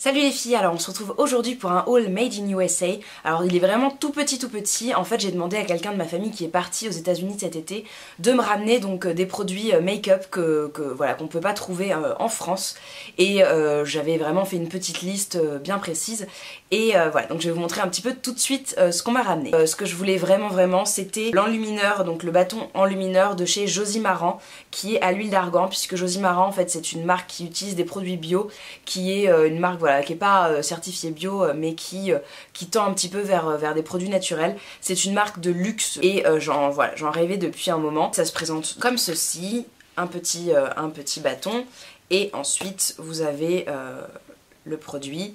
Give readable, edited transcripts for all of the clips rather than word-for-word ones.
Salut les filles, alors on se retrouve aujourd'hui pour un haul made in USA. Alors il est vraiment tout petit. En fait j'ai demandé à quelqu'un de ma famille qui est parti aux États-Unis cet été de me ramener donc des produits make-up voilà, qu'on peut pas trouver en France. Et j'avais vraiment fait une petite liste bien précise. Et voilà, donc je vais vous montrer un petit peu tout de suite ce qu'on m'a ramené. Ce que je voulais vraiment c'était l'enlumineur, donc le bâton enlumineur de chez Josie Maran, qui est à l'huile d'argan, puisque Josie Maran en fait c'est une marque qui utilise des produits bio, qui est une marque voilà, qui n'est pas certifiée bio, mais qui tend un petit peu vers des produits naturels. C'est une marque de luxe et j'en rêvais depuis un moment. Ça se présente comme ceci, un petit bâton, et ensuite vous avez le produit.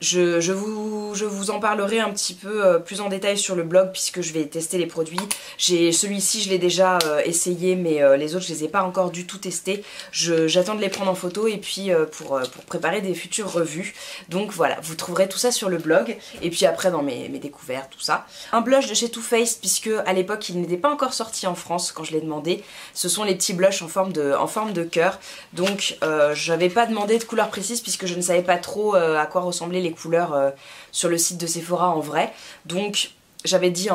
Je vous en parlerai un petit peu plus en détail sur le blog puisque je vais tester les produits. Celui-ci je l'ai déjà essayé, mais les autres je les ai pas encore du tout testés. J'attends de les prendre en photo et puis pour préparer des futures revues. Donc voilà, vous trouverez tout ça sur le blog et puis après dans mes découvertes, tout ça. Un blush de chez Too Faced, puisque à l'époque il n'était pas encore sorti en France quand je l'ai demandé. Ce sont les petits blushs en forme de cœur. Donc j'avais pas demandé de couleur précise puisque je ne savais pas trop à quoi ressemblaient les couleurs sur le site de Sephora en vrai. Donc j'avais dit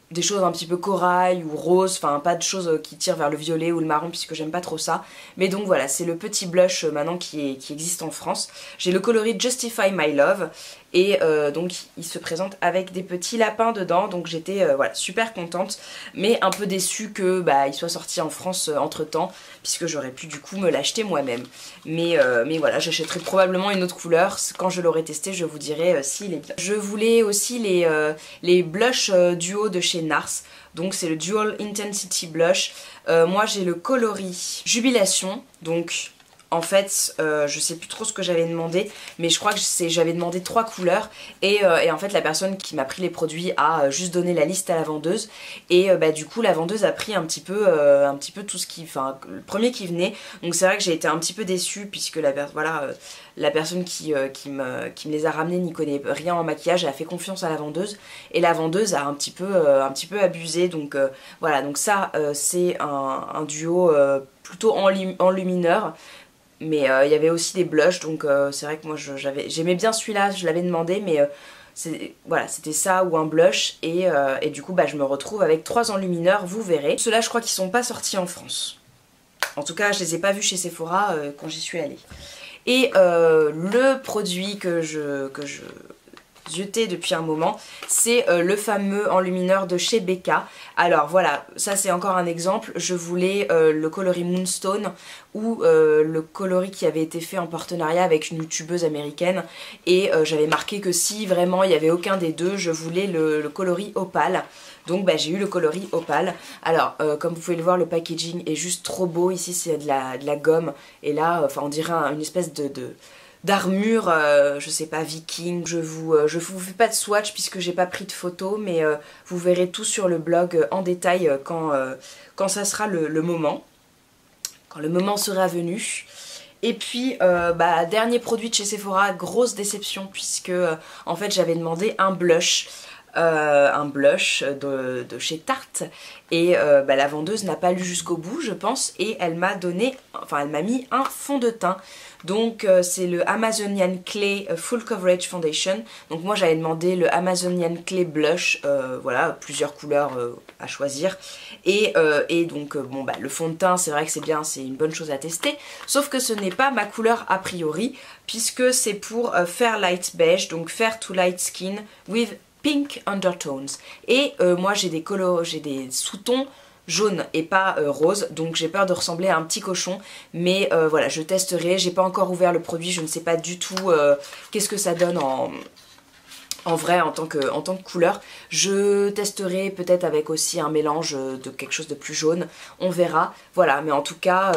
des choses un petit peu corail ou rose, enfin pas de choses qui tirent vers le violet ou le marron puisque j'aime pas trop ça. Mais donc voilà, c'est le petit blush maintenant qui existe en France. J'ai le coloris Justify My Love et donc il se présente avec des petits lapins dedans, donc j'étais voilà, super contente, mais un peu déçue que il soit sorti en France entre temps, puisque j'aurais pu du coup me l'acheter moi-même. Mais voilà, j'achèterai probablement une autre couleur, quand je l'aurai testé je vous dirai s'il est bien. Je voulais aussi les blushs duo de chez NARS, donc c'est le Dual Intensity Blush. Moi j'ai le coloris Jubilation, donc en fait, je sais plus trop ce que j'avais demandé, mais je crois que j'avais demandé 3 couleurs et en fait la personne qui m'a pris les produits a juste donné la liste à la vendeuse et du coup la vendeuse a pris un petit peu tout ce qui, enfin le premier qui venait. Donc c'est vrai que j'ai été un petit peu déçue puisque la personne qui me les a ramenés n'y connaît rien en maquillage, elle a fait confiance à la vendeuse et la vendeuse a un petit peu abusé. Donc voilà, donc ça c'est un duo plutôt enlumineur. Mais il y avait aussi des blushs, donc c'est vrai que moi j'aimais bien celui-là, je l'avais demandé, mais voilà, c'était ça ou un blush, et du coup je me retrouve avec 3 enlumineurs, vous verrez. Ceux-là je crois qu'ils sont pas sortis en France. En tout cas je les ai pas vus chez Sephora quand j'y suis allée. Et le produit que je jeté depuis un moment, c'est le fameux enlumineur de chez Becca. Alors voilà, ça c'est encore un exemple. Je voulais le coloris Moonstone ou le coloris qui avait été fait en partenariat avec une youtubeuse américaine, et j'avais marqué que si vraiment il n'y avait aucun des deux, je voulais le coloris Opale. Donc j'ai eu le coloris Opale. Alors comme vous pouvez le voir, le packaging est juste trop beau. Ici c'est de la gomme et là on dirait une espèce d'armure, je sais pas, viking. Je vous fais pas de swatch puisque j'ai pas pris de photos, mais vous verrez tout sur le blog en détail quand ça sera le moment, quand le moment sera venu. Et puis dernier produit de chez Sephora, grosse déception puisque en fait j'avais demandé un blush de chez Tarte et la vendeuse n'a pas lu jusqu'au bout je pense, et elle m'a mis un fond de teint. Donc c'est le Amazonian Clay Full Coverage Foundation. Donc moi j'avais demandé le Amazonian Clay Blush, voilà, plusieurs couleurs à choisir. Et donc le fond de teint, c'est vrai que c'est bien, c'est une bonne chose à tester. Sauf que ce n'est pas ma couleur a priori, puisque c'est pour Fair Light Beige, donc Fair to Light Skin with Pink Undertones. Et moi j'ai des sous-tons jaune et pas rose, donc j'ai peur de ressembler à un petit cochon, mais voilà, je testerai. J'ai pas encore ouvert le produit, je ne sais pas du tout qu'est-ce que ça donne en vrai en tant que couleur. Je testerai peut-être avec aussi un mélange de quelque chose de plus jaune, on verra. Voilà, mais en tout cas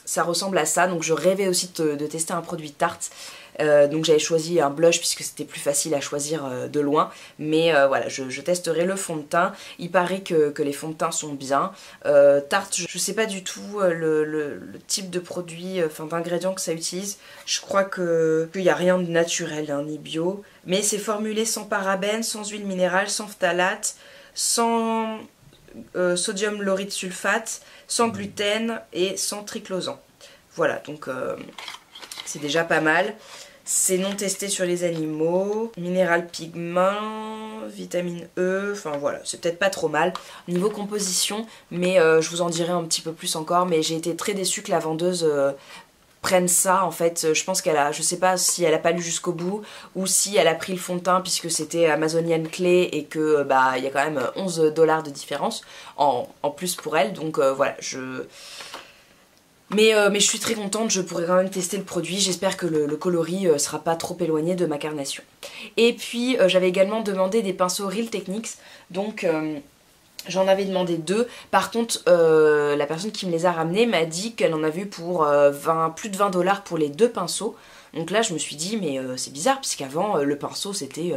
ça ressemble à ça. Donc je rêvais aussi de tester un produit Tarte. Donc j'avais choisi un blush puisque c'était plus facile à choisir de loin, mais voilà, je testerai le fond de teint. Il paraît que les fonds de teint sont bien. Tarte, je sais pas du tout le type de produit, d'ingrédients que ça utilise. Je crois qu'il n'y a rien de naturel hein, ni bio, mais c'est formulé sans parabènes, sans huile minérale, sans phtalate, sans sodium laurite sulfate, sans gluten et sans triclosan. Voilà, donc c'est déjà pas mal. C'est non testé sur les animaux, minéral pigment, vitamine E, enfin voilà, c'est peut-être pas trop mal. Niveau composition, mais je vous en dirai un petit peu plus encore, mais j'ai été très déçue que la vendeuse prenne ça en fait. Je pense qu'elle a, je sais pas si elle a pas lu jusqu'au bout ou si elle a pris le fond de teint puisque c'était Amazonian Clay et que bah il y a quand même 11 $ de différence en plus pour elle, donc voilà, mais je suis très contente, je pourrais quand même tester le produit, j'espère que le coloris sera pas trop éloigné de ma carnation. Et puis j'avais également demandé des pinceaux Real Techniques, donc j'en avais demandé 2. Par contre la personne qui me les a ramenés m'a dit qu'elle en avait eu pour plus de 20 $ pour les 2 pinceaux. Donc là je me suis dit mais c'est bizarre puisqu'avant le pinceau c'était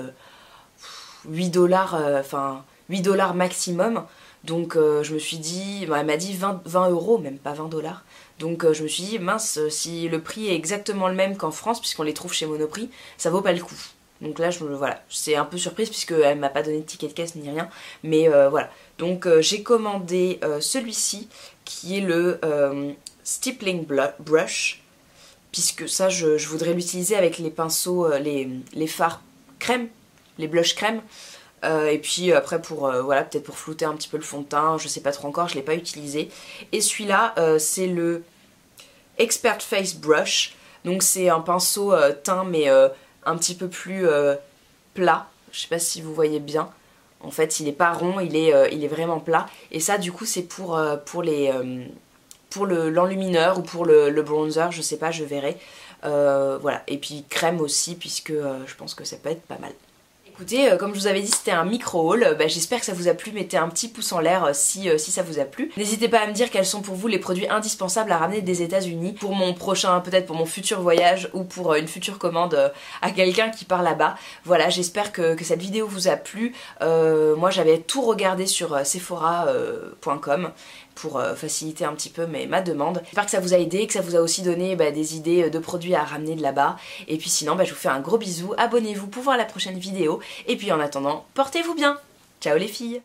8 $, enfin 8 $ maximum. Donc je me suis dit, elle m'a dit 20 €, même pas 20 $. Donc je me suis dit, mince, si le prix est exactement le même qu'en France, puisqu'on les trouve chez Monoprix, ça vaut pas le coup. Donc là, voilà, c'est un peu surprise puisqu'elle m'a pas donné de ticket de caisse ni rien. Mais voilà, donc j'ai commandé celui-ci, qui est le Stippling Brush, puisque ça, je voudrais l'utiliser avec les pinceaux, les fards crème, les blushs crème. Et puis après pour voilà, peut-être pour flouter un petit peu le fond de teint, je sais pas trop encore, je l'ai pas utilisé. Et celui-là c'est le Expert Face Brush, donc c'est un pinceau teint mais un petit peu plus plat, je sais pas si vous voyez bien. En fait il est pas rond, il est vraiment plat. Et ça du coup c'est pour l'enlumineur ou pour le bronzer, je sais pas, je verrai. Voilà, et puis crème aussi puisque je pense que ça peut être pas mal. Écoutez, comme je vous avais dit, c'était un micro-haul. J'espère que ça vous a plu. Mettez un petit pouce en l'air si ça vous a plu. N'hésitez pas à me dire quels sont pour vous les produits indispensables à ramener des États-Unis pour mon prochain, peut-être pour mon futur voyage ou pour une future commande à quelqu'un qui part là-bas. Voilà, j'espère que cette vidéo vous a plu. Moi, j'avais tout regardé sur sephora.com pour faciliter un petit peu ma demande. J'espère que ça vous a aidé, que ça vous a aussi donné des idées de produits à ramener de là-bas. Et puis sinon, je vous fais un gros bisou, abonnez-vous pour voir la prochaine vidéo. Et puis en attendant, portez-vous bien. Ciao les filles!